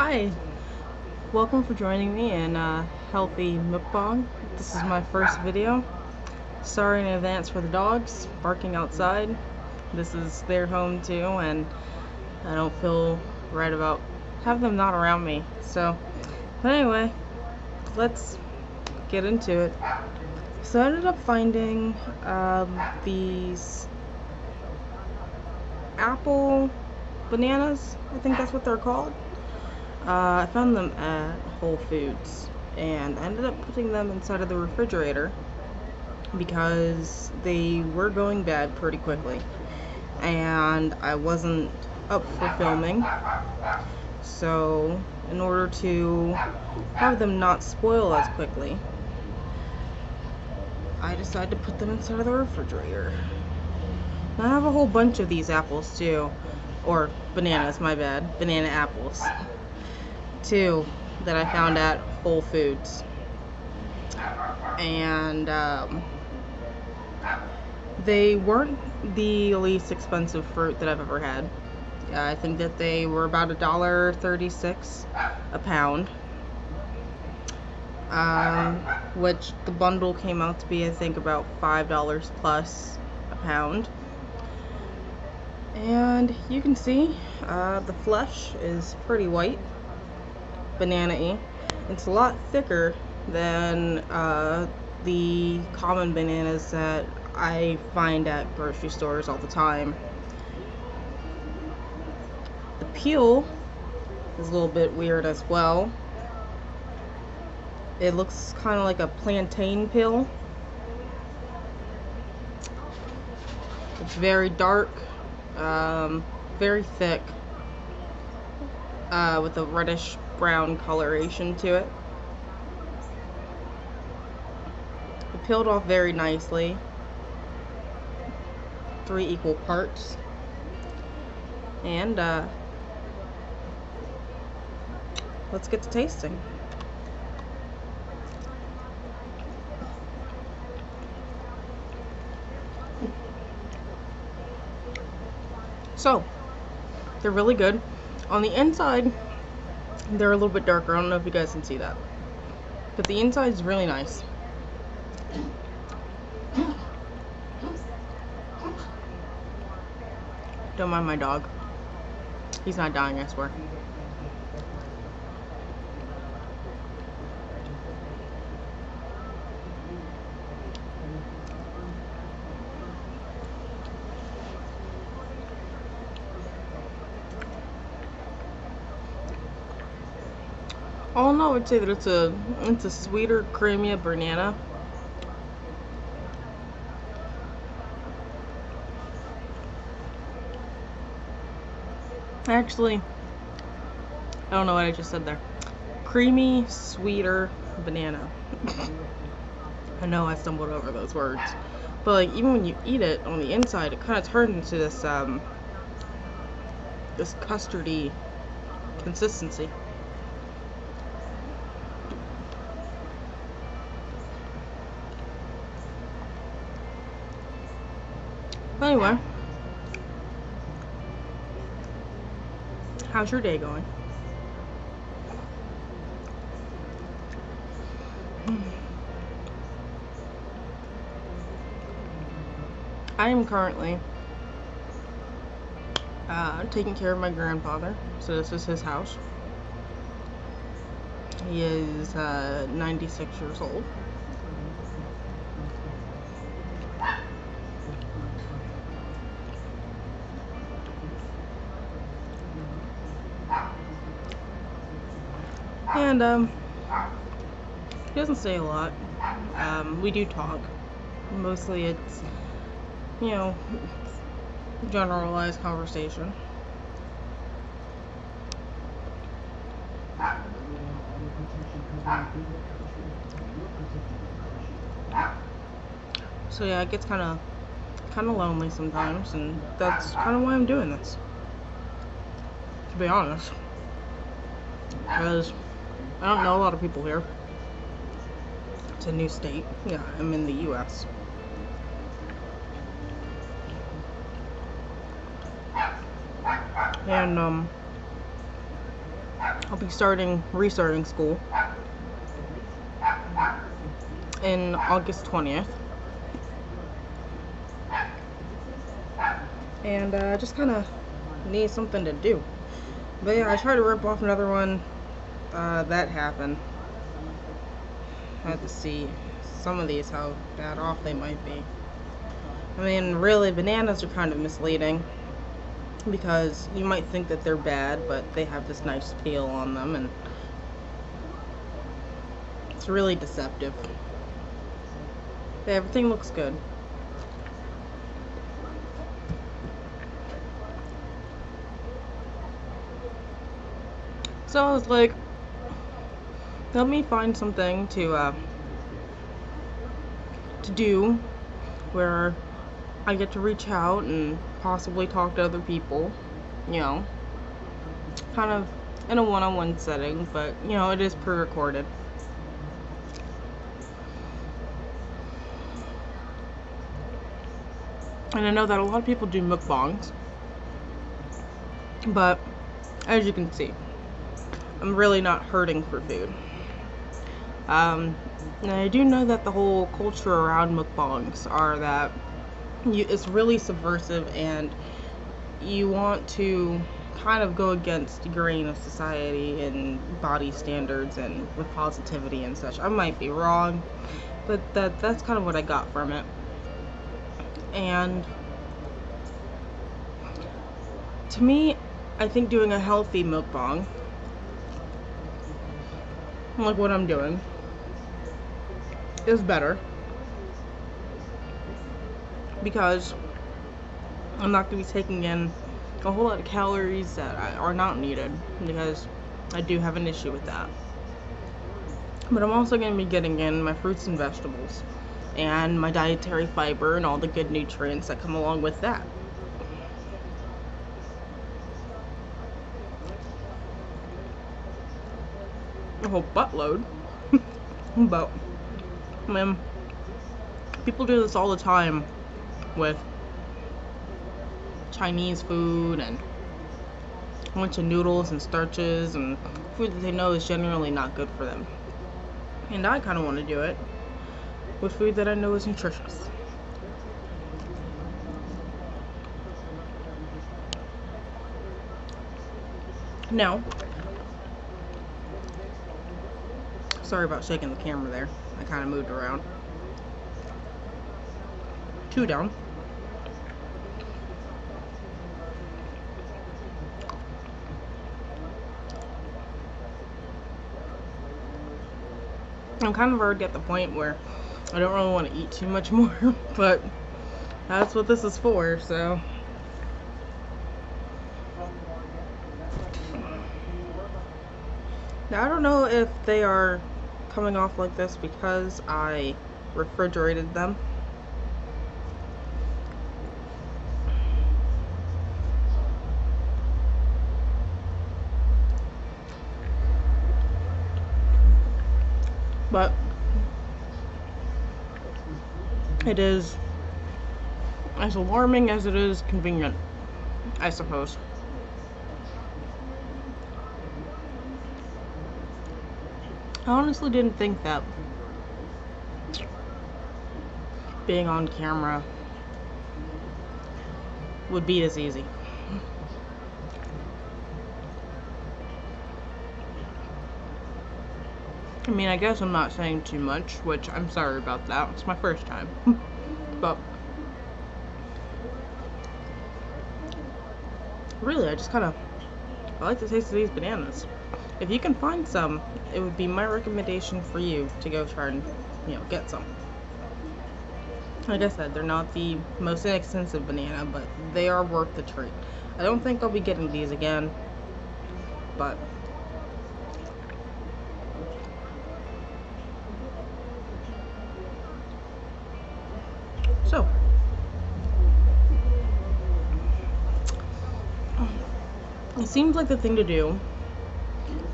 Hi, welcome for joining me in Healthy Mukbang. This is my first video. Sorry in advance for the dogs barking outside. This is their home too, and I don't feel right about having them not around me. But anyway, let's get into it. So I ended up finding these apple bananas. I think that's what they're called. I found them at Whole Foods and I ended up putting them inside of the refrigerator because they were going bad pretty quickly and I wasn't up for filming, so in order to have them not spoil as quickly, I decided to put them inside of the refrigerator. Now, I have a whole bunch of these apples too, or bananas, my bad, banana apples too, that I found at Whole Foods, and they weren't the least expensive fruit that I've ever had. I think that they were about $1.36 a pound, which the bundle came out to be, I think, about $5 plus a pound. And you can see the flesh is pretty white, banana-y. It's a lot thicker than the common bananas that I find at grocery stores all the time. The peel is a little bit weird as well. It looks kind of like a plantain peel. It's very dark, very thick, with a reddish brown coloration to it. It peeled off very nicely. 3 equal parts. And let's get to tasting. So, they're really good. On the inside, they're a little bit darker. I don't know if you guys can see that, but the inside is really nice. Don't mind my dog. He's not dying, I swear. All in all, I would say that it's a sweeter, creamier banana. Actually, I don't know what I just said there. Creamy, sweeter banana. I know I stumbled over those words, but like, even when you eat it on the inside, it kind of turns into this this custardy consistency. Anyway, how's your day going? I am currently taking care of my grandfather. So this is his house. He is 96 years old. And he doesn't say a lot. We do talk. Mostly it's, you know, generalized conversation. So yeah, it gets kind of lonely sometimes, and that's kind of why I'm doing this, to be honest, because I don't know a lot of people here. It's a new state. Yeah, I'm in the US. And I'll be restarting school in August 20th. And just kind of need something to do. But yeah, I tried to rip off another one. That happened. I had to see some of these, how bad off they might be. I mean, really, bananas are kind of misleading, because you might think that they're bad, but they have this nice peel on them, and it's really deceptive. Yeah, everything looks good. So I was like, let me find something to do where I get to reach out and possibly talk to other people, you know, kind of in a one-on-one setting, but you know, it is pre-recorded. And I know that a lot of people do mukbangs, but as you can see, I'm really not hurting for food. And I do know that the whole culture around mukbangs are that it's really subversive, and you want to kind of go against the grain of society and body standards and with positivity and such. I might be wrong, but that's kind of what I got from it. And to me, I think doing a healthy mukbang, like what I'm doing, is better, because I'm not going to be taking in a whole lot of calories that are not needed, because I do have an issue with that. But I'm also going to be getting in my fruits and vegetables, and my dietary fiber, and all the good nutrients that come along with that. A whole buttload. But, I mean, people do this all the time with Chinese food and a bunch of noodles and starches and food that they know is generally not good for them. And I kind of want to do it with food that I know is nutritious. Now, sorry about shaking the camera there. I kind of moved around. 2 down. I'm kind of already at the point where I don't really want to eat too much more, but that's what this is for, so. Now, I don't know if they are coming off like this because I refrigerated them. But it is as alarming as it is convenient, I suppose. I honestly didn't think that being on camera would be as easy. I mean, I guess I'm not saying too much, which I'm sorry about that. It's my first time. But really, I like the taste of these bananas. If you can find some, it would be my recommendation for you to go try and, get some. Like I said, they're not the most inexpensive banana, but they are worth the treat. I don't think I'll be getting these again, but so, it seems like the thing to do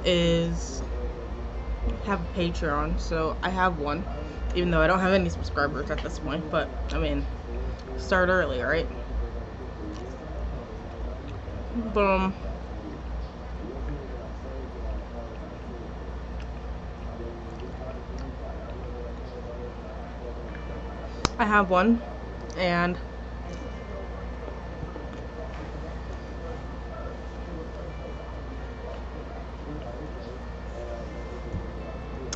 is have a Patreon. So I have one, even though I don't have any subscribers at this point, but I mean, start early, right? I have one, and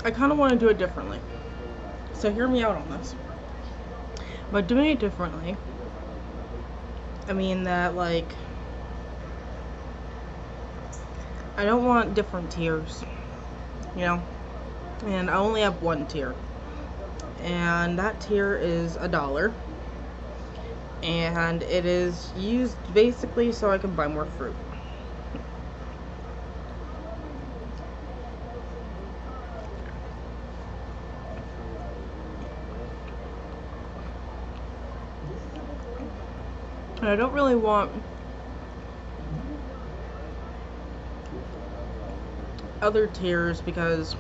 I kind of want to do it differently. So hear me out on this. By doing it differently, I mean that, like, I don't want different tiers, you know? And I only have one tier. And that tier is $1. And it is used basically so I can buy more fruit. And I don't really want other tiers because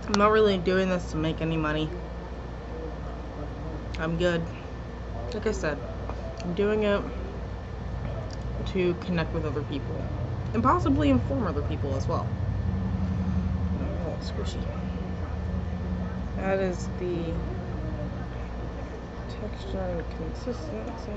I'm not really doing this to make any money. I'm good. Like I said, I'm doing it to connect with other people and possibly inform other people as well. Oh, squishy. That is the texture and consistency.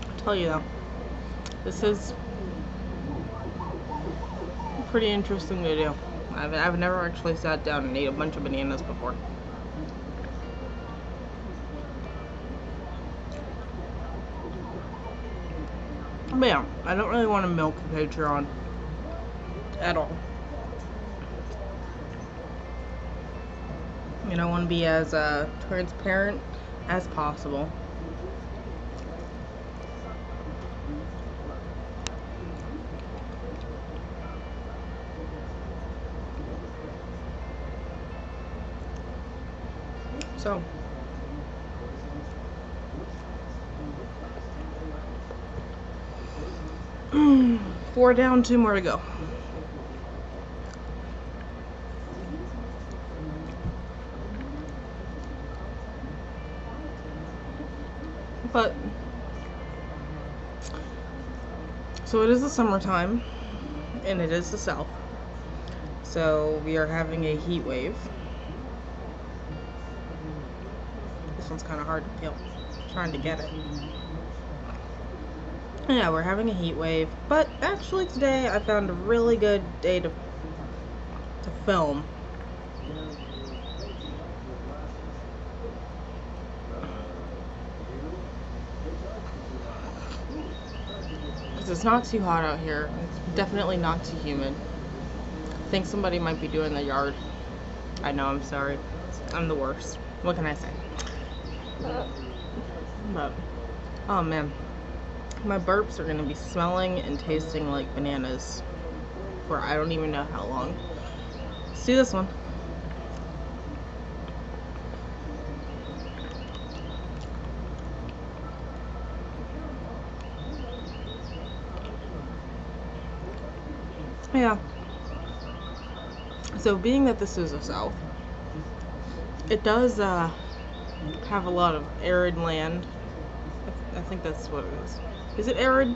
I'll tell you though, this is a pretty interesting video. I've never actually sat down and ate a bunch of bananas before. But yeah, I don't really want to milk the Patreon at all. And I want to be as transparent as possible. So, four down, 2 more to go. But, so it is the summertime, and it is the South. So we are having a heat wave. This one's kind of hard to peel. Trying to get it. Yeah, we're having a heat wave, but actually today I found a really good day to film. It's not too hot out here. It's definitely not too humid. I think somebody might be doing the yard. I know, I'm sorry. I'm the worst. What can I say? But, oh man. My burps are going to be smelling and tasting like bananas for I don't even know how long. See this one. Yeah. So being that this is the South, it does have a lot of arid land. I think that's what it is. Is it arid?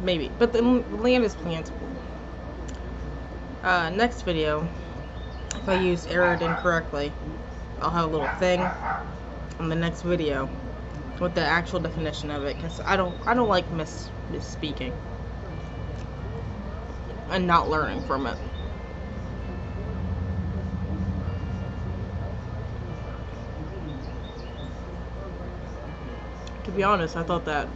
Maybe. But the land is plantable. Next video, if I use arid incorrectly, I'll have a little thing on the next video with the actual definition of it, because I don't like misspeaking and not learning from it. To be honest, I thought that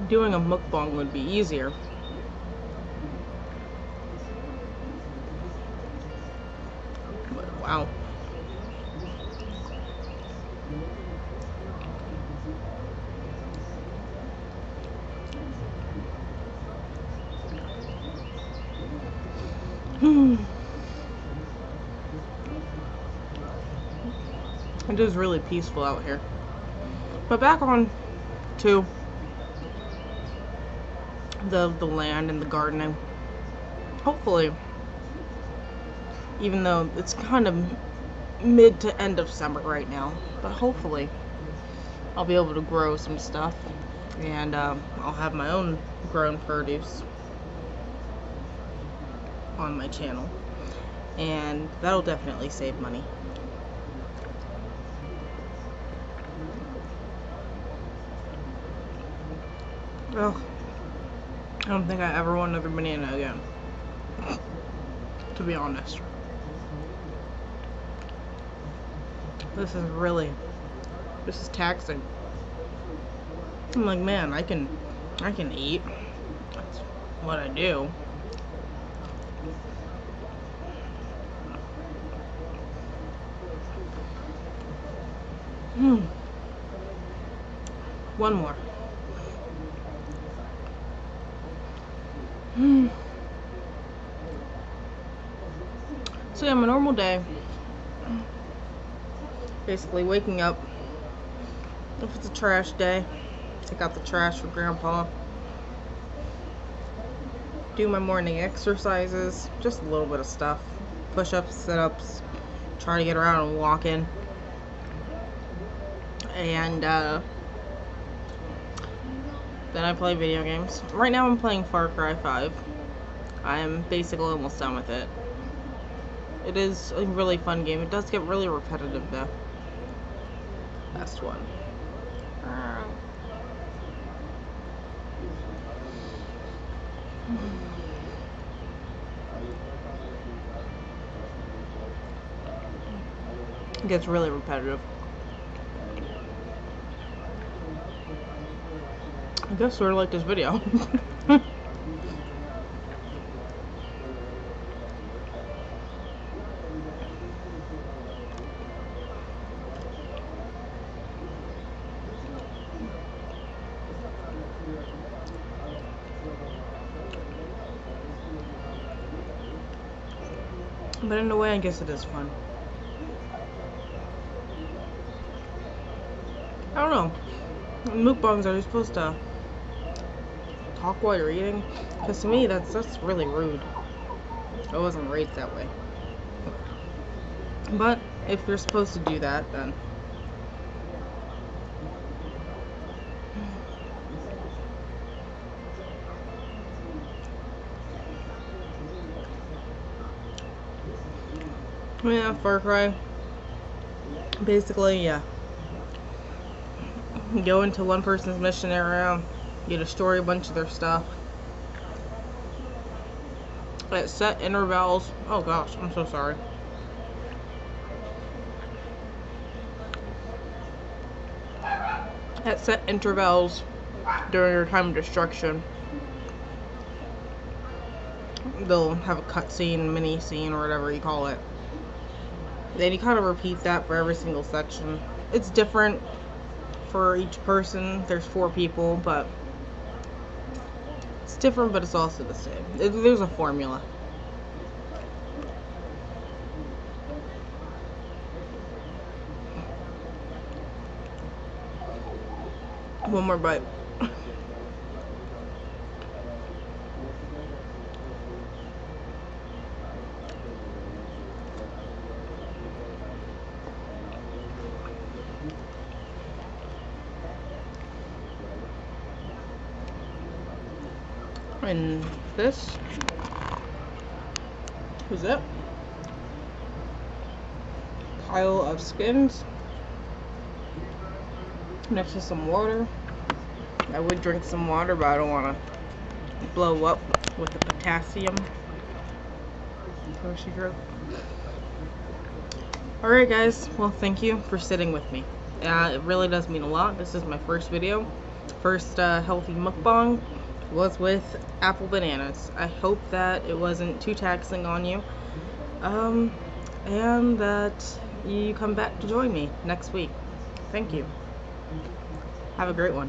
doing a mukbang would be easier. But wow. It is really peaceful out here. But back on to the land and the gardening. Hopefully, even though it's kind of mid to end of summer right now, but hopefully I'll be able to grow some stuff, and I'll have my own grown produce on my channel, and that'll definitely save money. Well, I don't think I ever want another banana again, to be honest. This is taxing. I'm like, man, I can eat. That's what I do. One more. So yeah, my normal day, basically waking up. If it's a trash day, take out the trash for Grandpa. Do my morning exercises, just a little bit of stuff. Push-ups, sit-ups, try to get around and walk in. And then I play video games. Right now I'm playing Far Cry 5. I'm basically almost done with it. It is a really fun game. It does get really repetitive though. Last one. It gets really repetitive. I guess sort of like this video. But in a way, I guess it is fun. I don't know. Mukbangs, are you supposed to talk while you're eating? Because to me, that's really rude. I wasn't raised that way. But if you're supposed to do that, then yeah, Far Cry. Basically, yeah. You go into one person's mission area, you destroy a bunch of their stuff at set intervals. Oh gosh, I'm so sorry. At set intervals during your time of destruction, they'll have a cutscene, mini scene, or whatever you call it. Then you kind of repeat that for every single section. It's different for each person. There's 4 people, but it's different, but it's also the same. There's a formula. One more bite. And this is it. Pile of skins next to some water. I would drink some water, but I don't want to blow up with the potassium. Alright guys, well thank you for sitting with me. It really does mean a lot. This is my first video. First healthy mukbang was with apple bananas. I hope that it wasn't too taxing on you. And that you come back to join me next week. Thank you. Have a great one.